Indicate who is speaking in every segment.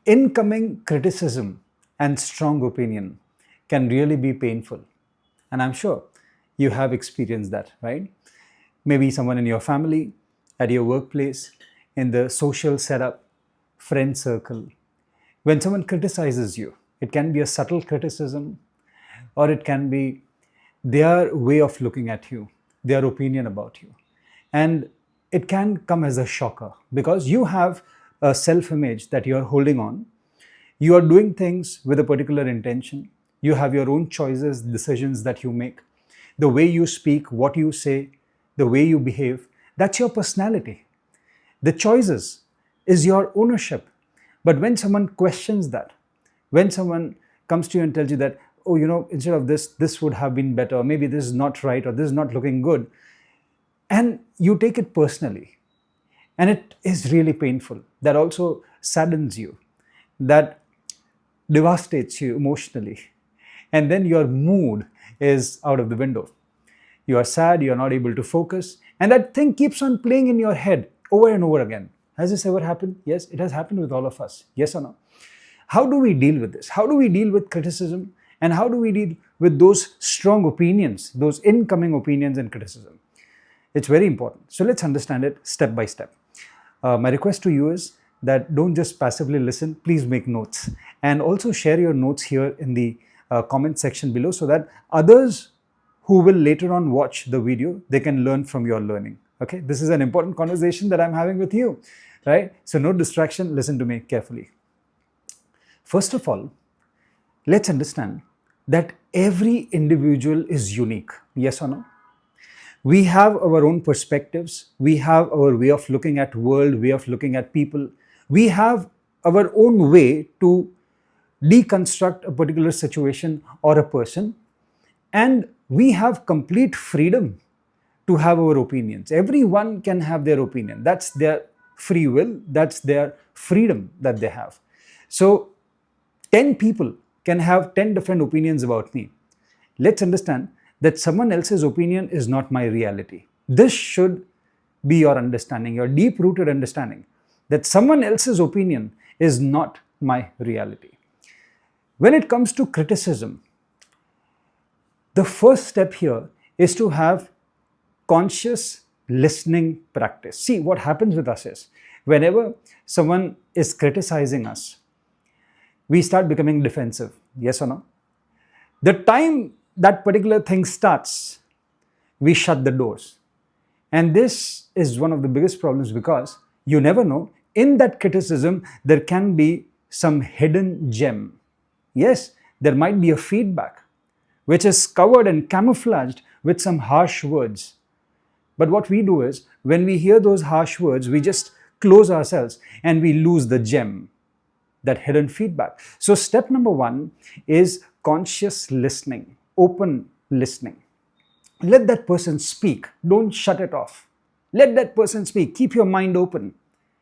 Speaker 1: incoming criticism and strong opinion can really be painful. And I'm sure you have experienced that, right? Maybe someone in your family, at your workplace, in the social setup, friend circle. When someone criticizes you, it can be a subtle criticism or it can be their way of looking at you, their opinion about you. And it can come as a shocker because you have a self image that you are holding on. You are doing things with a particular intention. You have your own choices, decisions that you make. The way you speak, what you say, the way you behave, that's your personality. The choices is your ownership. But when someone questions that, when someone comes to you and tells you that, oh, instead of this, this would have been better, or maybe this is not right, or this is not looking good, and you take it personally, and it is really painful. That also saddens you. That devastates you emotionally. And then your mood is out of the window. You are sad, you are not able to focus, and that thing keeps on playing in your head over and over again. Has this ever happened? Yes, it has happened with all of us. Yes or no? How do we deal with this? How do we deal with criticism? And how do we deal with those strong opinions, those incoming opinions and criticism? It's very important. So let's understand it step by step. My request to you is that don't just passively listen, please make notes. And also share your notes here in the comment section below so that others who will later on watch the video, they can learn from your learning. Okay, this is an important conversation that I'm having with you, right? So no distraction, listen to me carefully. First of all, let's understand that every individual is unique. Yes or no? We have our own perspectives. We have our way of looking at world, way of looking at people. We have our own way to deconstruct a particular situation or a person. And we have complete freedom to have our opinions. Everyone can have their opinion. That's their free will. That's their freedom that they have. So 10 people can have 10 different opinions about me. Let's understand that someone else's opinion is not my reality. This should be your understanding, your deep-rooted understanding, that someone else's opinion is not my reality. When it comes to criticism, the first step here is to have conscious listening practice. See, what happens with us is, whenever someone is criticizing us, we start becoming defensive. Yes or no? The time that particular thing starts, we shut the doors. And this is one of the biggest problems because you never know, in that criticism, there can be some hidden gem. Yes, there might be a feedback which is covered and camouflaged with some harsh words. But what we do is, when we hear those harsh words, we just close ourselves and we lose the gem, that hidden feedback. So step number one is conscious listening, open listening. Let that person speak. Don't shut it off. Let that person speak. Keep your mind open.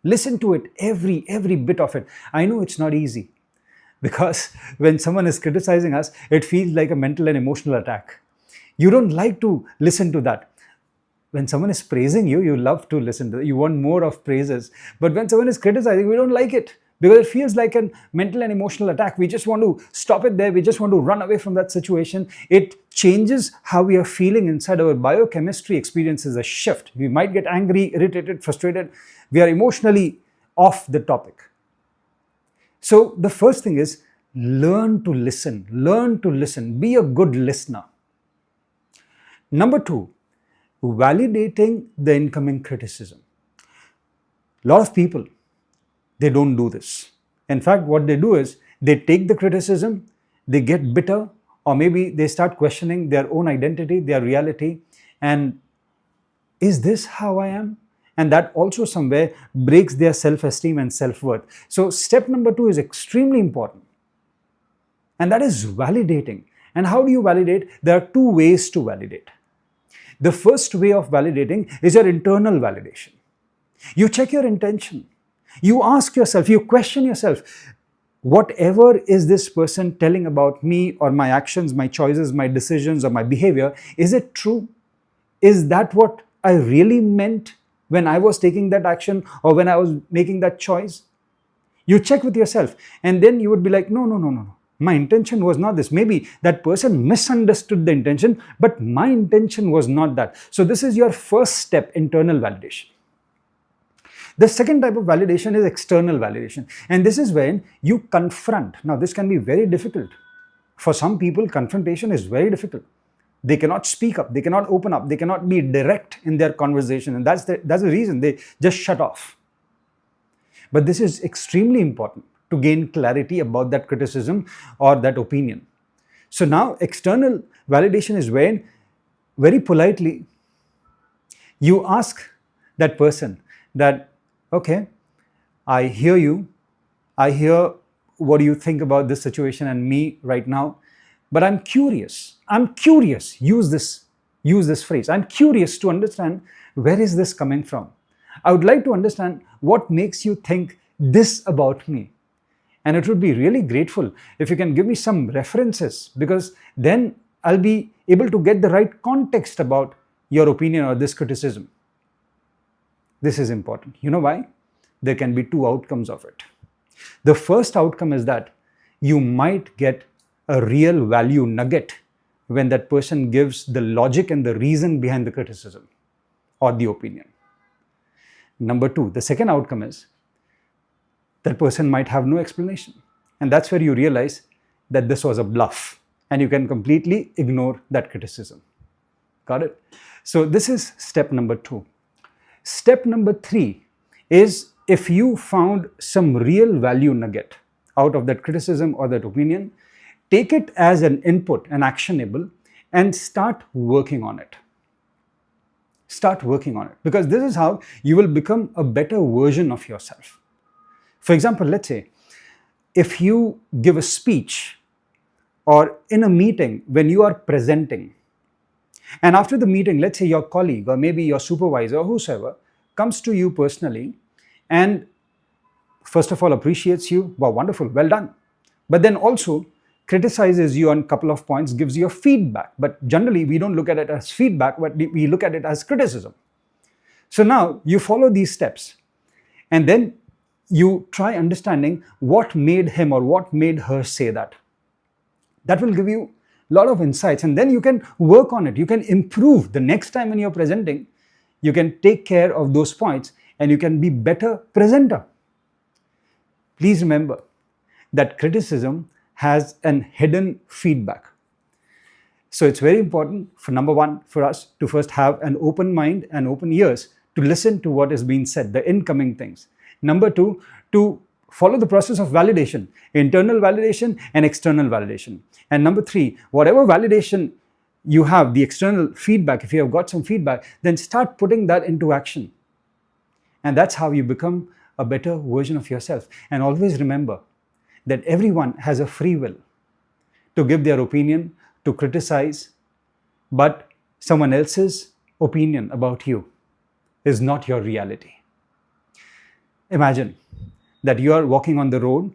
Speaker 1: Listen to it, every bit of it. I know it's not easy because when someone is criticizing us, it feels like a mental and emotional attack. You don't like to listen to that. When someone is praising you, you love to listen to it. You want more of praises. But when someone is criticizing, we don't like it because it feels like a mental and emotional attack. We just want to stop it there. We just want to run away from that situation. It changes how we are feeling inside. Our biochemistry experiences a shift. We might get angry, irritated, frustrated. We are emotionally off the topic. So the first thing is learn to listen. Learn to listen. Be a good listener. Number two, validating the incoming criticism. A lot of people, they don't do this. In fact, what they do is they take the criticism, they get bitter, or maybe they start questioning their own identity, their reality, and is this how I am? And that also somewhere breaks their self-esteem and self-worth. So step number two is extremely important. And that is validating. And how do you validate? There are two ways to validate. The first way of validating is your internal validation. You check your intention. You ask yourself, you question yourself, whatever is this person telling about me or my actions, my choices, my decisions, or my behavior, is it true? Is that what I really meant when I was taking that action or when I was making that choice? You check with yourself, and then you would be like, no, no, no, no, no. My intention was not this. Maybe that person misunderstood the intention, but my intention was not that. So this is your first step, internal validation. The second type of validation is external validation. And this is when you confront. Now, this can be very difficult. For some people, confrontation is very difficult. They cannot speak up. They cannot open up. They cannot be direct in their conversation. And that's the reason they just shut off. But this is extremely important to gain clarity about that criticism or that opinion. So now, external validation is when, very politely, you ask that person that, okay, I hear you. I hear what do you think about this situation and me right now, but I'm curious. I'm curious. Use this phrase. I'm curious to understand, where is this coming from? I would like to understand what makes you think this about me. And it would be really grateful if you can give me some references, because then I'll be able to get the right context about your opinion or this criticism. This is important. You know why? There can be two outcomes of it. The first outcome is that you might get a real value nugget when that person gives the logic and the reason behind the criticism or the opinion. Number two, the second outcome is that person might have no explanation. And that's where you realize that this was a bluff and you can completely ignore that criticism. Got it? So this is step number two. Step number three is, if you found some real value nugget out of that criticism or that opinion, take it as an input, an actionable, and start working on it. Start working on it, because this is how you will become a better version of yourself. For example, let's say if you give a speech or in a meeting when you are presenting, and after the meeting, let's say your colleague or maybe your supervisor or whosoever comes to you personally and first of all appreciates you, wow, wonderful, well done. But then also criticizes you on a couple of points, gives you a feedback. But generally, we don't look at it as feedback, but we look at it as criticism. So now you follow these steps and then you try understanding what made him or what made her say that. That will give you a lot of insights, and then you can work on it. You can improve. The next time when you're presenting, you can take care of those points and you can be better presenter. Please remember that criticism has an hidden feedback. So it's very important, for number one, for us to first have an open mind and open ears to listen to what is being said, the incoming things. Number two, to follow the process of validation, internal validation and external validation. And number three, whatever validation you have, the external feedback, if you have got some feedback, then start putting that into action. And that's how you become a better version of yourself. And always remember that everyone has a free will to give their opinion, to criticize, but someone else's opinion about you is not your reality. Imagine that you are walking on the road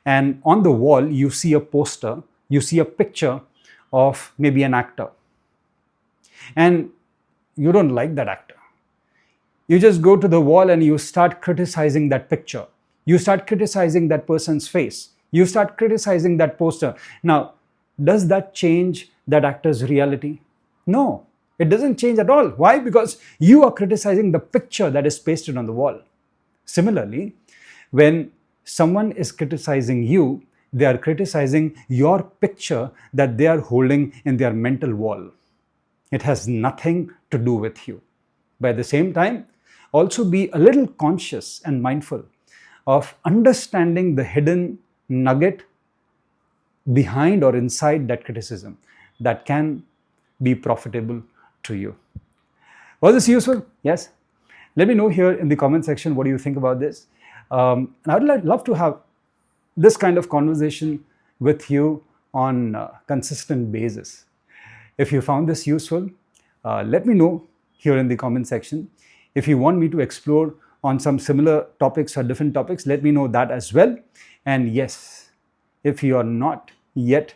Speaker 1: and on the wall you see a poster, you see a picture of maybe an actor, and you don't like that actor. You just go to the wall and you start criticizing that picture. You start criticizing that person's face. You start criticizing that poster. Now, does that change that actor's reality? No, it doesn't change at all. Why? Because you are criticizing the picture that is pasted on the wall. Similarly, when someone is criticizing you, they are criticizing your picture that they are holding in their mental wall. It has nothing to do with you. But at the same time, also be a little conscious and mindful of understanding the hidden nugget behind or inside that criticism that can be profitable to you. Was this useful? Yes? Let me know here in the comment section what do you think about this. And I would love to have this kind of conversation with you on a consistent basis. If you found this useful, let me know here in the comment section. If you want me to explore on some similar topics or different topics, let me know that as well. And yes, if you are not yet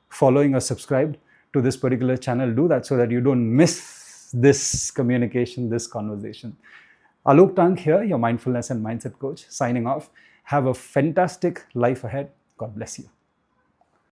Speaker 1: following or subscribed to this particular channel, do that so that you don't miss this communication, this conversation. Alok Taunk here, your mindfulness and mindset coach, signing off. Have a fantastic life ahead. God bless you.